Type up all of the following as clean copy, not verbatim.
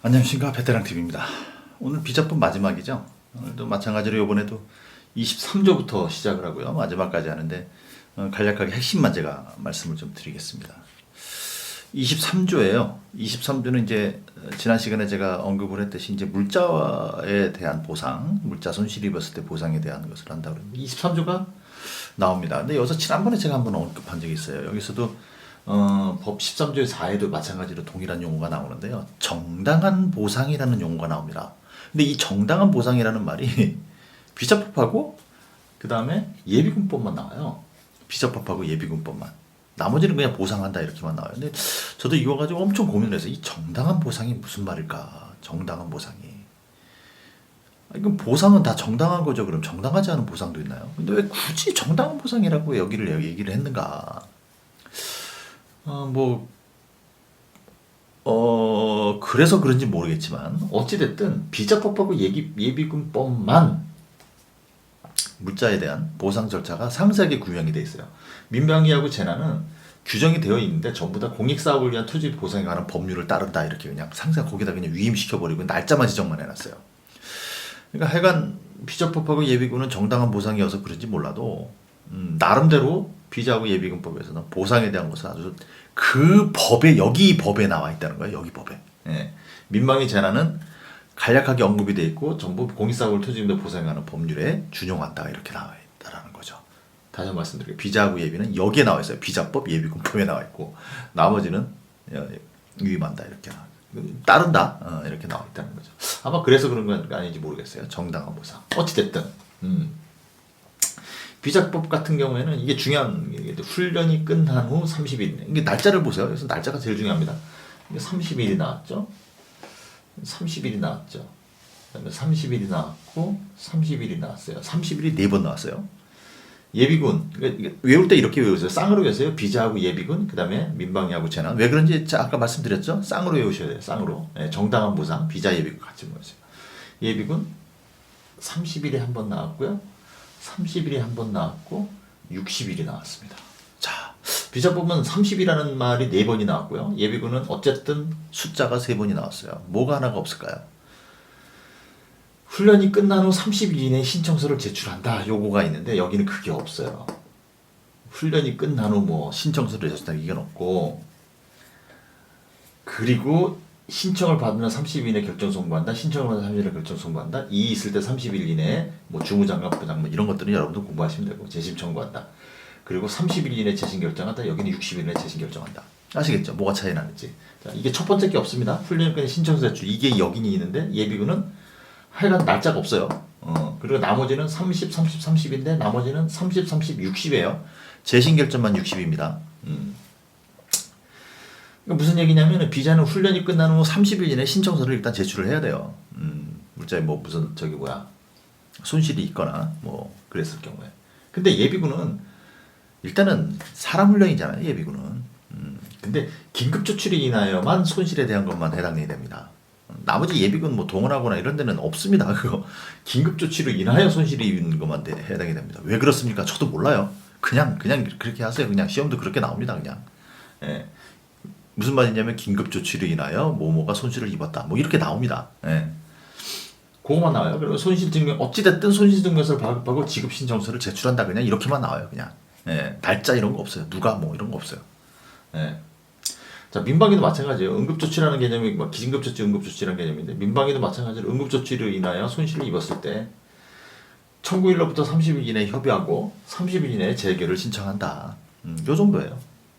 안녕하십니까, 베테랑TV입니다. 오늘 비자법 마지막이죠. 오늘도 마찬가지로 이번에도 23조부터 시작을 하고요. 마지막까지 하는데 간략하게 핵심만 제가 말씀을 좀 드리겠습니다. 23조예요. 23조는 이제 지난 시간에 제가 언급을 했듯이 이제 물자에 대한 보상, 물자 손실 입었을 때 보상에 대한 것을 한다고 그러는데 23조가 나옵니다. 근데 여기서 지난번에 제가 한번 언급한 적이 있어요. 여기서도 법 13조의 4에도 마찬가지로 동일한 용어가 나오는데요. 정당한 보상이라는 용어가 나옵니다. 근데 이 정당한 보상이라는 말이 비자법하고 그 다음에 예비군법만 나와요. 비자법하고 예비군법만. 나머지는 그냥 보상한다 이렇게만 나와요. 근데 저도 이거 가지고 엄청 고민을 해서 이 정당한 보상이 무슨 말일까? 정당한 보상이. 이건 보상은 다 정당한 거죠. 그럼 정당하지 않은 보상도 있나요? 근데 왜 굳이 정당한 보상이라고 여기를 얘기를 했는가? 그래서 그런지 모르겠지만, 어찌됐든, 비자법하고 예비군법만 물자에 대한 보상 절차가 상세하게 규정이 되어 있어요. 민방위하고 재난은 규정이 되어 있는데, 전부 다 공익사업을 위한 토지 보상에 관한 법률을 따른다. 이렇게 그냥 상세하게 거기다 그냥 위임시켜버리고, 날짜만 지정만 해놨어요. 그러니까 하여간, 비자법하고 예비군은 정당한 보상이어서 그런지 몰라도, 나름대로 비자하고 예비군법에서는 보상에 대한 것은 아주 그 법에, 여기 법에 나와 있다는 거예요. 여기 법에. 예. 민방위 재난은 간략하게 언급이 되어 있고 전부 공익사고를 토지임대 보상하는 법률에 준용한다. 이렇게 나와 있다라는 거죠. 다시 한번 말씀드릴게요. 비자하고 예비는 여기에 나와 있어요. 비자법, 예비군법에 나와 있고 나머지는 위임한다. 이렇게 따른다. 이렇게 나와 있다는 거죠. 아마 그래서 그런 건 아닌지 모르겠어요. 정당한 보상. 어찌됐든. 비자법 같은 경우에는 이게 중요한 게 훈련이 끝난 후 30일. 이게 날짜를 보세요. 그래서 날짜가 제일 중요합니다. 이게 30일이 나왔죠. 30일이 나왔죠. 그다음에 30일이 나왔고 30일이 나왔어요. 30일이 4번 나왔어요. 예비군. 그러니까 외울 때 이렇게 외우세요. 쌍으로 외우세요. 비자하고 예비군. 그다음에 민방위하고 재난. 왜 그런지 아까 말씀드렸죠. 쌍으로 외우셔야 돼요. 쌍으로. 네, 정당한 보상, 비자, 예비군 같이 외우세요. 예비군 30일에 한 번 나왔고요. 30일이 한 번 나왔고 60일이 나왔습니다. 자, 비자법은 30이라는 말이 4번이 나왔고요. 예비군은 어쨌든 숫자가 3번이 나왔어요. 뭐가 하나가 없을까요? 훈련이 끝난 후 30일 이내에 신청서를 제출한다. 요거가 있는데 여기는 그게 없어요. 훈련이 끝난 후 뭐 신청서를 제출한다. 이건 없고, 그리고 신청을 받으면 30일 이내 결정 송부한다. 신청을 받으면 30일 이내 결정 송부한다. 이 있을 때 30일 이내에 뭐 주무장관, 부장관 이런 것들은 여러분도 공부하시면 되고, 재심 청구한다. 그리고 30일 이내 재심 결정한다. 여기는 60일 이내 재심 결정한다. 아시겠죠? 뭐가 차이 나는지. 자, 이게 첫 번째 게 없습니다. 훈련권의 신청서 제출. 이게 여기는 있는데 예비군은 하여간 날짜가 없어요. 그리고 나머지는 30, 30, 30인데 나머지는 30, 30, 60이에요. 재심 결정만 60입니다. 무슨 얘기냐면 비자는 훈련이 끝난 후 30일 이내 신청서를 일단 제출을 해야 돼요. 물자에 뭐 무슨 손실이 있거나 뭐 그랬을 경우에. 근데 예비군은 일단은 사람 훈련이잖아요. 예비군은. 근데 긴급 조치를 인하여만 손실에 대한 것만 해당이 됩니다. 나머지 예비군 뭐 동원하거나 이런 데는 없습니다. 그거 긴급 조치로 인하여 손실이 있는 것만 해당이 됩니다. 왜 그렇습니까? 저도 몰라요. 그냥 그렇게 하세요. 그냥 시험도 그렇게 나옵니다. 그냥. 예. 무슨 말이냐면 긴급 조치로 인하여 뭐뭐가 손실을 입었다. 뭐 이렇게 나옵니다. 예. 그거만 나와요. 그리고 손실증명, 어찌됐든 손실증명서를 발급하고 지급신청서를 제출한다. 그냥 이렇게만 나와요. 그냥. 예. 날짜 이런 거 없어요. 누가 뭐 이런 거 없어요. 예. 자, 민방위도 마찬가지예요. 응급조치라는 개념이 뭐 긴급조치, 응급조치라는 개념인데 민방위도 마찬가지로 응급조치를 인하여 손실을 입었을 때 청구일로부터 30일 이내에 협의하고 30일 이내에 재결을 신청한다. 요 정도예요.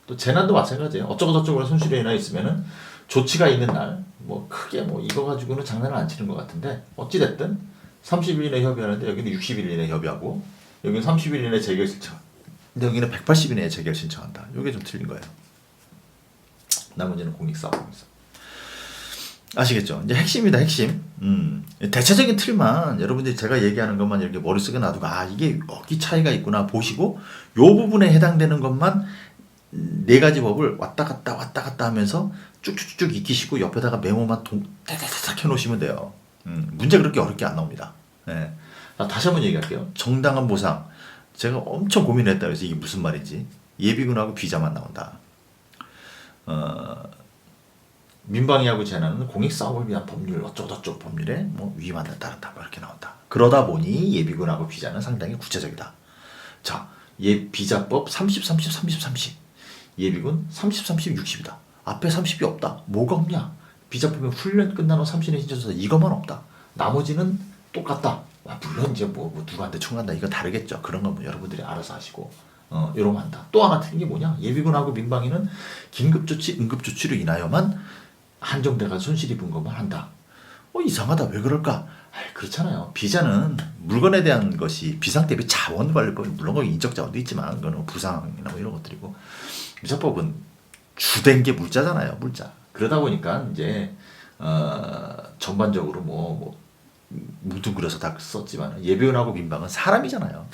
또 재난도 마찬가지예요. 어쩌고저쩌고 손실이 인하여 있으면은 조치가 있는 날 뭐 크게 뭐 이거 가지고는 장난을 안 치는 것 같은데 어찌됐든 30일 이내에 협의하는데 여기는 60일 이내에 협의하고 여기는 30일 이내에 재결 신청. 근데 여기는 180일 이내에 재결 신청한다. 요게 좀 틀린 거예요. 나머지는 공익사업. 아시겠죠? 이제 핵심이다, 핵심. 대체적인 틀만 여러분들이 제가 얘기하는 것만 이렇게 머릿속에 놔두고 이게 여기 차이가 있구나 보시고 요 부분에 해당되는 것만 4가지 법을 왔다 갔다 하면서 쭉쭉쭉 익히시고 옆에다가 메모만 대대대대 해놓으시면 돼요. 문제 그렇게 어렵게 안 나옵니다. 네. 다시 한번 얘기할게요. 정당한 보상. 제가 엄청 고민했다 그래서 이게 무슨 말인지. 예비군하고 비자만 나온다. 민방위하고 재난은 공익사업을 위한 법률 어쩌고저쩌고 법률에 뭐 위반에 따른다 이렇게 나온다. 그러다 보니 예비군하고 비자는 상당히 구체적이다. 자, 비자법 30, 30, 30, 30. 예비군 30, 30, 60이다. 앞에 30이 없다. 뭐가 없냐? 비자법에 훈련 끝난 후 30년 신청서 이것만 없다. 나머지는 똑같다. 물론 이제 뭐 누구한테 청한다 이거 다르겠죠. 그런 건 뭐 여러분들이 알아서 하시고 이러면 한다. 또 하나 틀린 게 뭐냐? 예비군하고 민방위는 긴급조치, 응급조치로 인하여만 한정돼가 손실 입은 것만 한다. 이상하다. 왜 그럴까? 그렇잖아요. 비자는 물건에 대한 것이 비상대비 자원관리법, 물론 거기 인적 자원도 있지만 그건 부상이나 뭐 이런 것들이고, 비자법은 주된 게 물자잖아요. 물자. 그러다 보니까 이제 전반적으로 뭐 뭉뚱그려서 다 썼지만 예비군하고 민방은 사람이잖아요.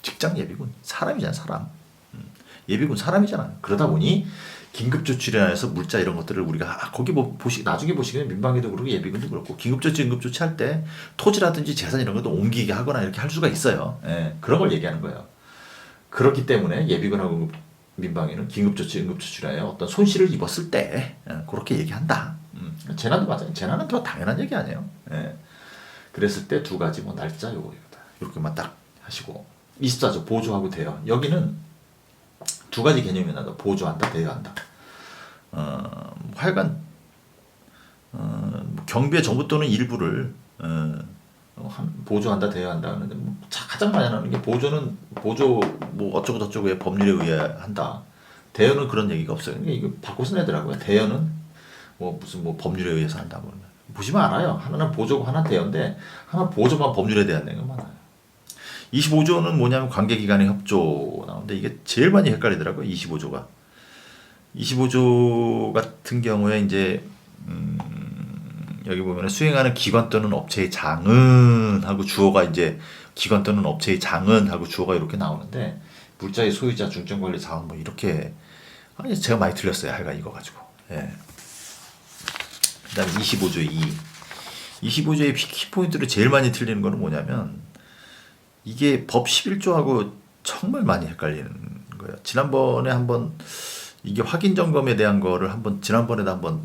직장 예비군 사람이잖아요. 사람. 예비군 사람이잖아요. 그러다 보니 긴급조치련에서 물자 이런 것들을 우리가 거기 뭐 나중에 보시면 민방위도 그렇고 예비군도 그렇고 긴급조치 응급조치 할 때 토지라든지 재산 이런 것도 옮기게 하거나 이렇게 할 수가 있어요. 그런 걸 얘기하는 거예요. 그렇기 때문에 예비군하고 민방위는 긴급조치 응급조치련에 어떤 손실을 입었을 때 그렇게 얘기한다. 재난도 맞아요. 재난은 더 당연한 얘기 아니에요. 그랬을 때 두 가지 뭐 날짜 요거다. 이렇게만 딱 하시고 24조 보조하고 대여. 여기는 두 가지 개념이 나다. 보조한다, 대여한다. 하여간 경비의 전부 또는 일부를 보조한다, 대여한다 하는데 가장 많이 하는 게 보조 뭐 어쩌고 저쩌고의 법률에 의해 한다. 대여는 그런 얘기가 없어요. 그러니까 이거 바꿔서 내더라고요. 대여는 뭐 무슨 뭐 법률에 의해서 한다 뭐. 보시면 알아요. 하나는 보조고 하나 대여인데 하나 보조만 법률에 대한 내용이 많아요. 25조는 뭐냐면 관계기관의 협조 나오는데 이게 제일 많이 헷갈리더라고요. 25조가. 25조 같은 경우에 이제 여기 보면 수행하는 기관 또는 업체의 장은 하고 주어가 이제 기관 또는 업체의 장은 하고 주어가 이렇게 나오는데 물자의 소유자 중점관리 자원 뭐 이렇게 제가 많이 틀렸어요. 하여간 이거 가지고. 그다음에 25조 2. 25조의 키포인트로 제일 많이 틀리는 거는 뭐냐면 이게 법 11조하고 정말 많이 헷갈리는 거예요. 지난번에 한번 이게 확인 점검에 대한 거를 지난번에도 한번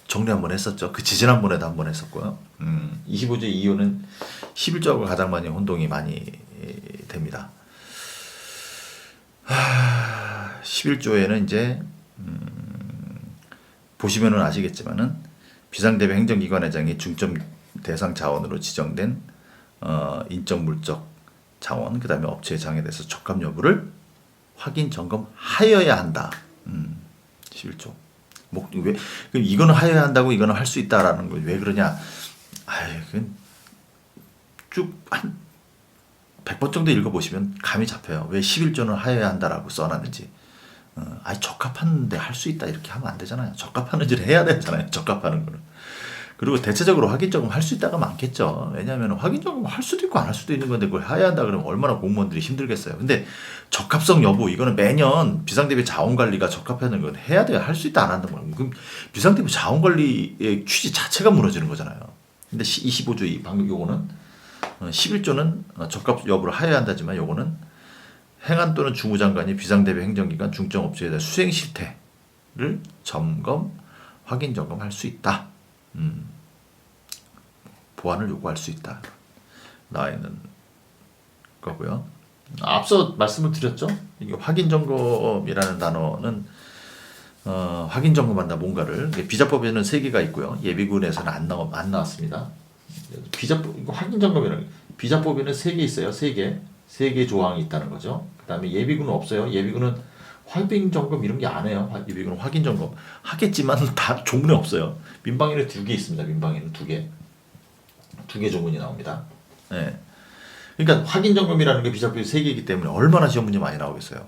정리 한번 했었죠. 그 지난번에도 한번 했었고요. 25조 이유는 11조하고 가장 많이 혼동이 많이 됩니다. 11조에는 이제 보시면은 아시겠지만은 비상대비 행정기관회장이 중점 대상 자원으로 지정된 인적 물적 자원, 그 다음에 업체의 장에 대해서 적합 여부를 확인 점검하여야 한다. 11조. 왜 이거는 하여야 한다고 이거는 할 수 있다라는 거 왜 그러냐? 쭉한 100번 정도 읽어보시면 감이 잡혀요. 왜 11조는 하여야 한다라고 써놨는지. 적합한데 할 수 있다 이렇게 하면 안 되잖아요. 적합하는지를 해야 되잖아요. 적합하는 거는. 그리고 대체적으로 확인 점검 할 수 있다가 많겠죠. 왜냐하면 확인 점검 할 수도 있고 안 할 수도 있는 건데 그걸 해야 한다 그러면 얼마나 공무원들이 힘들겠어요. 근데 적합성 여부 이거는 매년 비상대비 자원관리가 적합하는 건 해야 돼요. 할 수 있다 안 한다 뭐. 그럼 비상대비 자원관리의 취지 자체가 무너지는 거잖아요. 근데 25조 이 방금 요거는 11조는 적합 여부를 하여야 한다지만 요거는 행안 또는 주무장관이 비상대비 행정기관 중점업체에 대한 수행 실태를 점검, 확인 점검할 수 있다. 보완을 요구할 수 있다. 나와 있는 거고요. 앞서 말씀을 드렸죠. 이게 확인 점검이라는 단어는 확인 점검한다 뭔가를 비자법에는 3개가 있고요. 예비군에서는 안 나왔습니다. 비자법 확인 점검이라는 비자법에는 3개 있어요. 3개 조항이 있다는 거죠. 그다음에 예비군은 없어요. 예비군은 확인 점검 이런 게 안 해요. 예비군은 확인 점검 하겠지만 다 조문에 없어요. 민방위는 2개 있습니다. 민방위는 2개 조문이 나옵니다. 그러니까 확인 점검이라는 게 비자법이 3개이기 때문에 얼마나 시험 문제 많이 나오겠어요.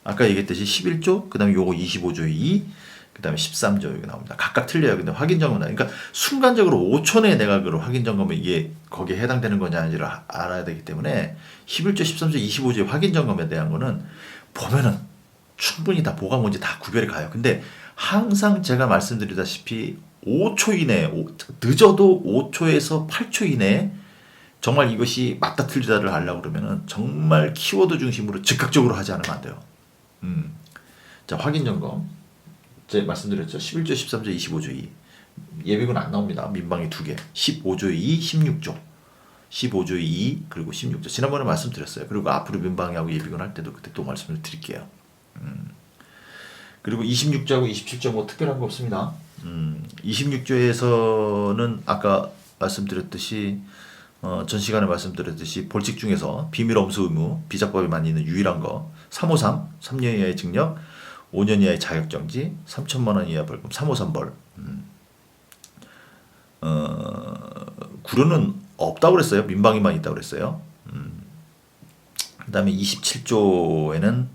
아까 얘기했듯이 11조, 그다음에 요거 25조 2, 그다음에 13조 여기 나옵니다. 각각 틀려요. 근데 확인 점검 그러니까 순간적으로 5초 내에 내가 그 확인 점검에 이게 거기에 해당되는 거냐 아닌지를 알아야 되기 때문에 11조, 13조, 25조의 확인 점검에 대한 거는 보면은 충분히 다 뭐가 뭔지 다 구별이 가요. 근데 항상 제가 말씀드리다시피 5초 이내에 늦어도 5초에서 8초 이내에 정말 이것이 맞다 틀리다를 하려고 그러면은 정말 키워드 중심으로 즉각적으로 하지 않으면 안 돼요. 자, 확인 점검. 제가 말씀드렸죠. 11조, 13조, 25조 2. 예비군 안 나옵니다. 민방위 2개. 15조 2, 16조. 15조 2 그리고 16조. 지난번에 말씀드렸어요. 그리고 앞으로 민방위하고 예비군 할 때도 그때 또 말씀을 드릴게요. 그리고 26조하고 27조 뭐 특별한 거 없습니다. 26조에서는 아까 말씀드렸듯이 전 시간에 말씀드렸듯이 벌칙 중에서 비밀 엄수 의무 비자법에만 있는 유일한 거 353 3년 이하의 징역 5년 이하의 자격정지 3천만 원 이하 벌금 353벌 구류는 없다고 그랬어요. 민방위만 있다고 그랬어요. 그 다음에 27조에는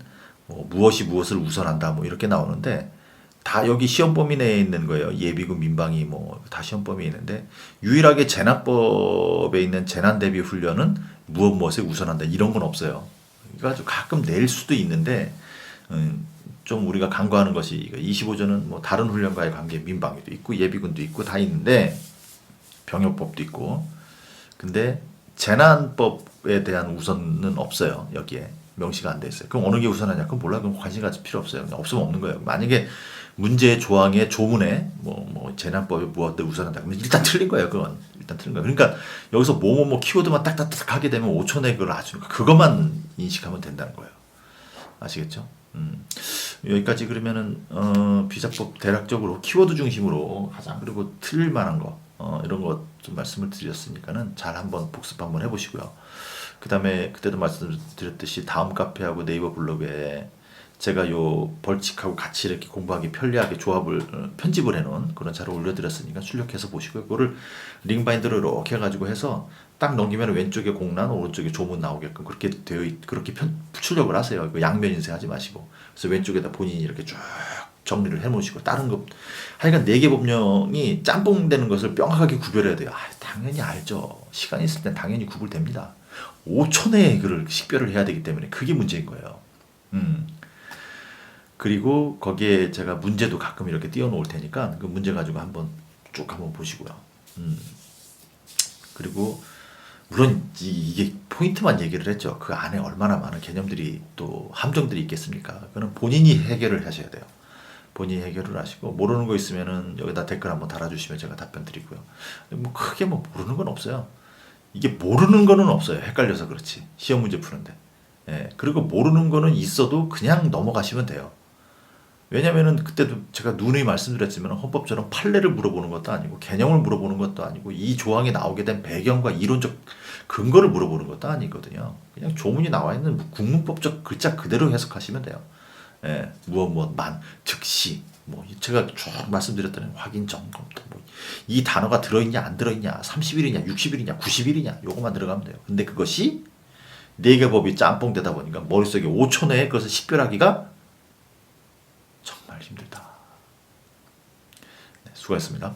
뭐 무엇이 무엇을 우선한다 뭐 이렇게 나오는데 다 여기 시험 범위 내에 있는 거예요. 예비군 민방위 뭐 다 시험 범위에 있는데 유일하게 재난법에 있는 재난 대비 훈련은 무엇에 우선한다 이런 건 없어요. 그러니까 가끔 낼 수도 있는데 좀 우리가 간과하는 것이 25조는 뭐 다른 훈련과의 관계 민방위도 있고 예비군도 있고 다 있는데 병역법도 있고 근데 재난법에 대한 우선은 없어요. 여기에 명시가 안 돼 있어요. 그럼 어느 게 우선하냐? 그럼 몰라. 그럼 관심 가질 필요 없어요. 없으면 없는 거예요. 만약에 문제 조항의 조문에 뭐 재난법에 무엇을 우선한다. 그러면 일단 틀린 거예요. 그건 일단 틀린 거예요. 그러니까 여기서 뭐뭐뭐 키워드만 딱딱딱 하게 되면 5초 내에 그걸 아주 그것만 인식하면 된다는 거예요. 아시겠죠? 여기까지 그러면은 비자법 대략적으로 키워드 중심으로 가장 그리고 틀릴 만한 거 이런 거 좀 말씀을 드렸으니까는 잘 한번 복습 한번 해보시고요. 그 다음에 그때도 말씀드렸듯이 다음 카페하고 네이버 블로그에 제가 요 벌칙하고 같이 이렇게 공부하기 편리하게 조합을 편집을 해놓은 그런 자료 올려드렸으니까 출력해서 보시고요. 그거를 링바인더로 이렇게 해가지고 해서 딱 넘기면 왼쪽에 공란 오른쪽에 조문 나오게끔 그렇게 그렇게 출력을 하세요. 양면 인쇄하지 마시고 그래서 왼쪽에다 본인이 이렇게 쭉 정리를 해놓으시고 다른 거 하여간 4개 법령이 짬뽕 되는 것을 명확하게 구별해야 돼요. 당연히 알죠. 시간이 있을 땐 당연히 구분됩니다. 5초 내에 그걸 식별을 해야 되기 때문에 그게 문제인 거예요. 그리고 거기에 제가 문제도 가끔 이렇게 띄워놓을 테니까 그 문제 가지고 쭉 한번 보시고요. 그리고 물론 이게 포인트만 얘기를 했죠. 그 안에 얼마나 많은 개념들이 또 함정들이 있겠습니까? 그거는 본인이 해결을 하셔야 돼요. 본인이 해결을 하시고 모르는 거 있으면은 여기다 댓글 한번 달아주시면 제가 답변 드리고요. 뭐 크게 뭐 모르는 건 없어요. 이게 모르는 거는 없어요. 헷갈려서 그렇지. 시험 문제 푸는데. 예, 그리고 모르는 거는 있어도 그냥 넘어가시면 돼요. 왜냐면은 그때도 제가 누누이 말씀드렸지만 헌법처럼 판례를 물어보는 것도 아니고 개념을 물어보는 것도 아니고 이 조항이 나오게 된 배경과 이론적 근거를 물어보는 것도 아니거든요. 그냥 조문이 나와 있는 국문법적 글자 그대로 해석하시면 돼요. 예, 즉시 뭐 제가 쭉 말씀드렸던 확인 점검 이 단어가 들어있냐 안 들어있냐 30일이냐 60일이냐 90일이냐 요것만 들어가면 돼요. 근데 그것이 4개 법이 짬뽕 되다 보니까 머릿속에 5초 내에 그것을 식별하기가 정말 힘들다. 네, 수고하셨습니다.